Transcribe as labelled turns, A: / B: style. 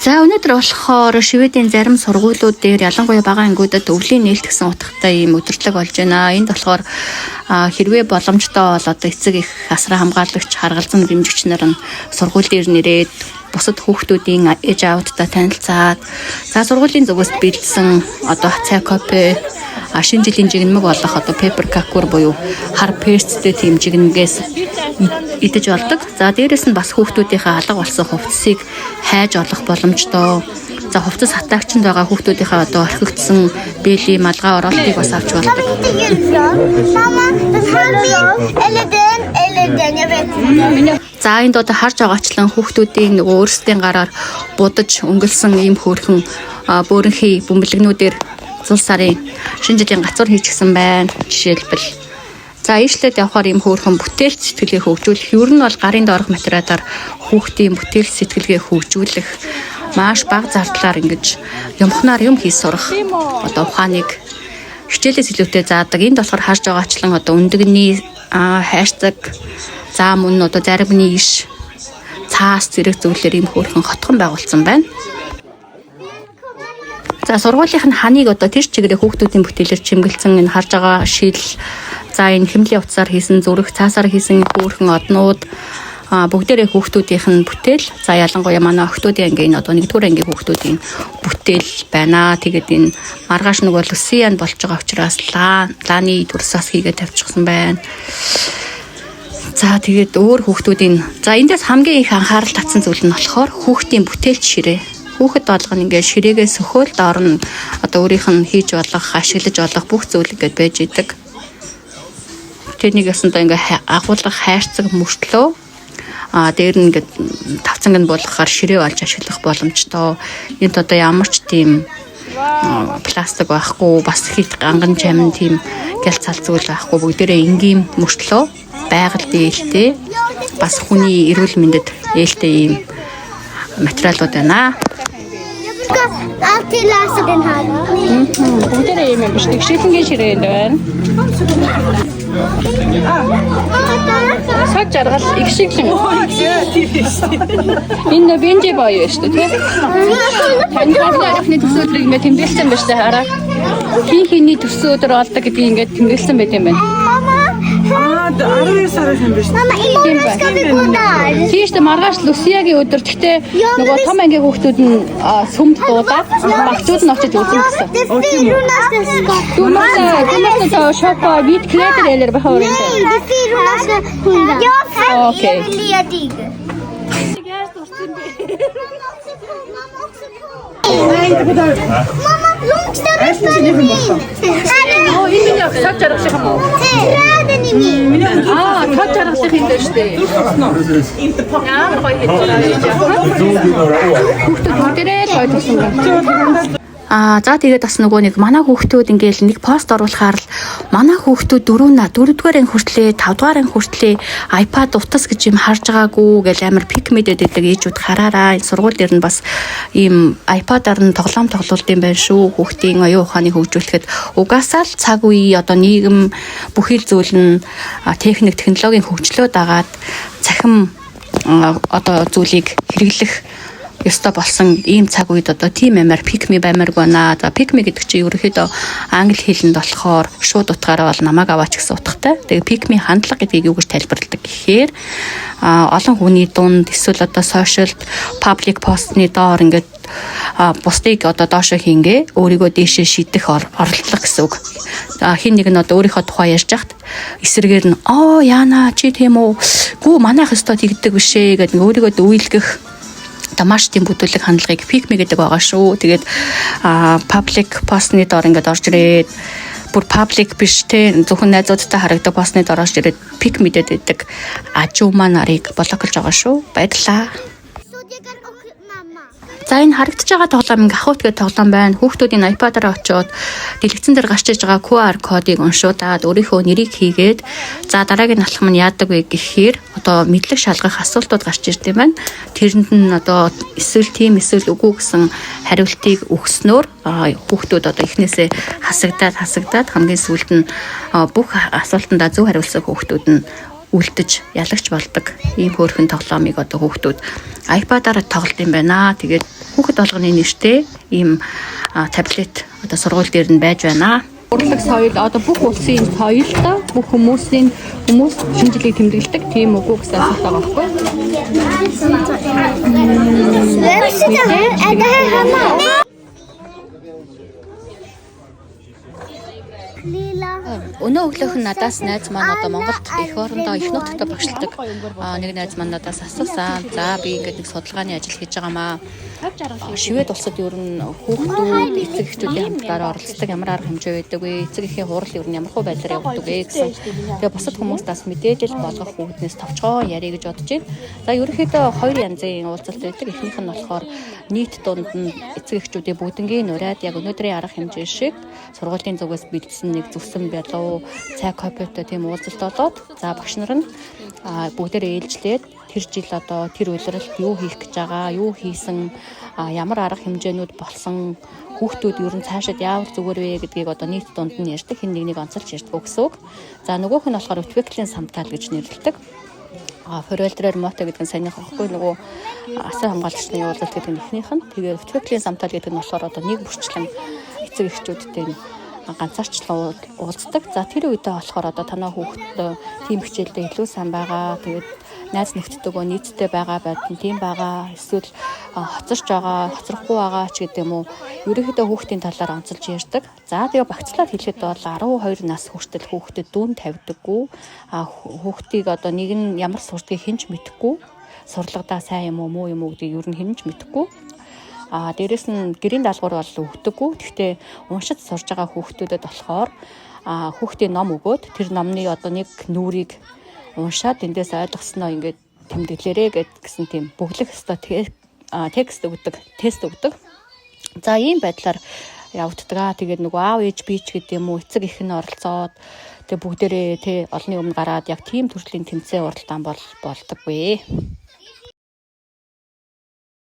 A: За өнөөдөр болохоор Шведийн зарим сургуулиуд дээр ялангуяа бага ангиудад өвлийн нээлт гэсэн утгатай ийм өдөрлөг болж байна. Энд болохоор хэрвээ боломжтой бол одоо эцэг их асраа хамгаалагч харгалзан дэмжигч нар нь сургууль дээр нэрээд бусад хүүхдүүдийн ээж аавдтай танилцаад за сургуулийн зүгээс бэлдсэн одоо цай копи шинэ жилийн жигнэмэг болох одоо пепер какур буюу хар пестэй тийм жигнэмгээс идэж болдог. За дээрэс нь бас хүүхдүүдийнхээ алга болсон хувцсыг хайж олох боломжтой. За хувцас хатаагчд байгаа хүүхдүүдийнхээ одоо орхигдсон бэлийн малгай оролтыг бас авч болдог. За энд одоо харж байгаачлан хүүхдүүдийн нөгөө өөрсдийн гараар будаж өнгөлсөн ийм хөөрхөн бөөрөнхий бөмбөлгнүүдээр зул сарын шинэ жилийн гацуур хийчихсэн байна. Жишээлбэл за ийшлээд явахаар ийм хөөрхөн бүтээл сэтгэлгээ хөгжүүлэх, ер нь бол гарын доорх материалаар хүүхдийн бүтээл сэтгэлгээ хөгжүүлэх маш бага зардлаар ингэж юмхнаар юм хийж сурах одоо ухааныг хичээлээс илүүтэй заадаг. Энд болохоор харж байгаачлан одоо өндөгний хайрцаг за мөн одоо заримны иш цаас зэрэг зүйлээр ийм хөөрхөн хотхон байгуулсан байна. За сургуулийнх нь ханыг одоо тэр чигээрээ хүүхдүүдийн бүтээлээр чимгэлсэн энэ харж байгаа шил за энэ хэмлийн утсаар хийсэн зүрх цаасаар хийсэн хөөрхөн однууд бүгдээрээ хүүхдүүдийнх нь бүтээл за ялангуяа манай охтуудын ангийн одоо 1-р ангийн хүүхдүүдийн бүтээл байна. Тэгээд энэ маргааш нөгөө Люсиан болж байгаа учраас лааны төрсөөс хийгээд тавьчихсан байна. За тэгээд өөр хүүхдүүдийн за эндээс хамгийн их анхаарал татсан зүйл нь болохоор хүүхдийн бүтээлч ширээ. Хүүхэд болгоно ингээд ширээгээ сөхөөл доор нь одоо өөрийнх нь хийж болох, ашиглаж болох бүх зүйл ингээд байж идэг. Тэрнийг ясандаа ингээд агуулгах хайрцаг мөртлөө дээр нь ингээд тавцанг нь болгохоор ширээ болж ашиглах боломжтой. Энд одоо ямар ч тийм пластик байхгүй, бас хит ганган чамин тийм гял цал зүйл байхгүй, бүгдээрээ энгийн мөртлөө байгаль дээлтэй бас хүний эрүүл мэндэд ээлтэй ийм материалууд байна. Бүгдээрээ ийм биш тэгшээлэнгийн ширээ байна. Саж жаргал их шиглэн. Энэ бенжи боё шүү дээ. Таньхны төсөөдрийг ингээд тэмдэглэсэн байж таа хараа. Хин-хиний төсөөдөр олдог гэдгийг ингээд тэмдэглэсэн байт юм байна. 12 сарын юм биш. Тийш маргааш Люсиягийн өдөр гэхдээ нөгөө том ангийн хүүхдүүд нь сүмд дуудаад багчууд нь очиж үзэн гэсэн. Думаа шопа вит клетер элэр бахаар юм. Окей. Мама, лунчтар энэ саж жаргах юм уу? Тод жаргах юм дээ шүү дээ. Яа, гоё хэлж. За тэгээд бас нөгөө нэг манай хүүхдүүд ингээл нэг пост оруулахаар л манай хүүхдүүд 4-р анги хүртлээ 5-р анги хүртлээ iPad утас гэж юм харж байгаагүй гэж амар пик мэдээд байдаг ээжүүд хараараа энэ сургууль дээр нь бас ийм iPad-аар нь тоглоом тоглуулд юм байна шүү хүүхдийн оюун ухааныг хөгжүүлэхэд угаасаа л цаг үе одоо нийгэм бүхэл зүйл нь техник технологийн хөгжлөө дагаад цахим одоо зүйлийг хэрэглэх ёстой болсон ийм цаг үед одоо тийм амар пикми баймарг байна. За пикми гэдэг чинь ерөөхдөө англи хэлэнд болохоор шууд утгаараа бол намайг аваач гэсэн утгатай. Тэгээ пикми хандлага гэдгийг юу гэж тайлбарладаг гэхээр олон хүний дунд эсвэл одоо сошиал паблик постны доор ингээд бусдыг одоо доошоо хийнгээ өөрийгөө дээшээ шидэх оролдлого гэсэн үг. Хин нэг нь одоо өөрийнхөө тухай ярьж хахад эсрэгээр нь яана чи тийм үү? Гүү манайх өстой тэгдэг бишээ гэдэг өөрийгөө дүүлгэх маш тийм бүдүүлэг хандлагыг пикми гэдэг байгаа шүү. Тэгээд паблик постны доор ингээд орж ирээд бүр паблик биш те зөвхөн найзуудтай харагдаг постны доор орж ирээд пик мэдээд байдаг ажуума нарыг блоклж байгаа шүү. Баярлалаа. За энэ харагдаж байгаа тоглоом ингээ ахуйт гэдэг тоглоом байна. Хүүхдүүдийн iPad-аар очиод дэлгэцэн дээр гарч иж байгаа QR кодыг уншуудаад өөрийнхөө нэрийг хийгээд за дараагийн алхам нь яадаг вэ гэхээр одоо мэдлэг шалгах асуултууд гарч ирд юм байна. Тэрэнд нь одоо эсвэл тийм эсвэл үгүй гэсэн хариултыг өгснөөр хүүхдүүд одоо эхнээсээ хасагдаад хамгийн сүүлд нь бүх асуултандаа зөв хариулсан хүүхдүүд нь үлдэж ялагч болдог ийм хөөрхөн тоглоомыг одоо хүүхдүүд iPad-аар тоглолт юм байна. Тэгээд хүүхэд хүүхэд болгоны нэртэй ийм таблет одоо сургууль дээр нь байж байна. Урлаг соёл одоо бүх улсын соёл та бүх хүмүүс шинжилгээг тэмдэглэдэг тийм үгүй гэсэн асуулт байгаа байхгүй. Өнөө өглөөх нь надаас найз маань одоо Монголд их орондоо их нутагта багшилдаг нэг найз маань надаас асуусан. За би ингээд нэг судалгааны ажил хийж байгаамаа. Шивэд улсад ер нь хүүхдүүд эцэг эхчүүдийн хамтдаа оролцдог ямар арга хэмжээ байдаг вэ? Эцэг эхийн хурал ер нь ямар хөө байдлаар явагддаг вэ гэсэн. Тэгээ бусад хүмүүстээс мэдээлэл болгох хүүхднээс товчгоо ярих гэж бодож байна. За ерөнхийдөө хоёр янзын уулзалт байдаг. Эхнийх нь болохоор нийт дунд нь эцэг эхчүүдийн бүгднгийн ураад яг өнөөдрийн арга хэмжээ шиг сургуулийн зүгээс бэлдсэн нэг зүгсэн байлуу цай копитой тийм уулзалт болоод за багш нар нь бүгдээрээ ээлжлээд тэр жил одоо тэр үйлрэлт юу хийх гэж байгаа, юу хийсэн, ямар арга хэмжээнүүд болсон, хүүхдүүд ер нь цаашид яавар зүгээр вэ гэдгийг одоо нийт дунд нь ярьдаг, хин нэг онцолж ярьдаг гэсэн үг. За нөгөөх нь болохоор өтвеклийн самтал гэж нэрлэдэг. Форелдрээр мото гэдэг нь санийх байхгүй нөгөө асар хамгаалагчны уулзалт гэдэг нь эхнийх нь. Тэгээд өтвеклийн самтал гэдэг нь болохоор одоо нэг бүрчлэн эцэг эхчүүдтэй ганцаарчлан уулздаг. За тэр үедээ болохоор одоо танаа хүүхдтэй тийм хичээлдээ илүү сайн байгаа. Тэгээд найз нөхдөдөө нийтдээ байгаа байдал тийм байгаа. Эсвэл хоцорч байгаа, хоцрохгүй байгаа ч гэдэг юм уу. Ерөнхийдөө хүүхдийн талаар онцолж ярьдаг. За тэгээ багцлаад хэлэхэд бол 12 нас хүртэл хүүхдэд дүүн тавьдаггүй. Хүүхдийг одоо нэг нь ямар сурдгийг хинч мэдэхгүй. Сурлагадаа сайн юм уу, муу юм уу гэдгийг ер нь хинч мэдэхгүй. Дээрэс нь гэрийн даалгавар бол өгдөггүй. Гэхдээ уншиж сурж байгаа хүүхдүүдэд болохоор хүүхдийн ном өгөөд тэр номны одоо нэг нүрийг уншаад эндээс ойлгосноо ингээд тэмдэглээрээ гэсэн тийм бүглэх хэвээр текст өгдөг, тест өгдөг. За ийм байдлаар явагддаг. Тэгээд нөгөө аав ээж би ч гэдэг юм уу эцэг их нь оролцоод тэг бүгдээрээ олонний өмнө гараад яг тийм төрлийн тэмцээн уралдаан болдоггүй.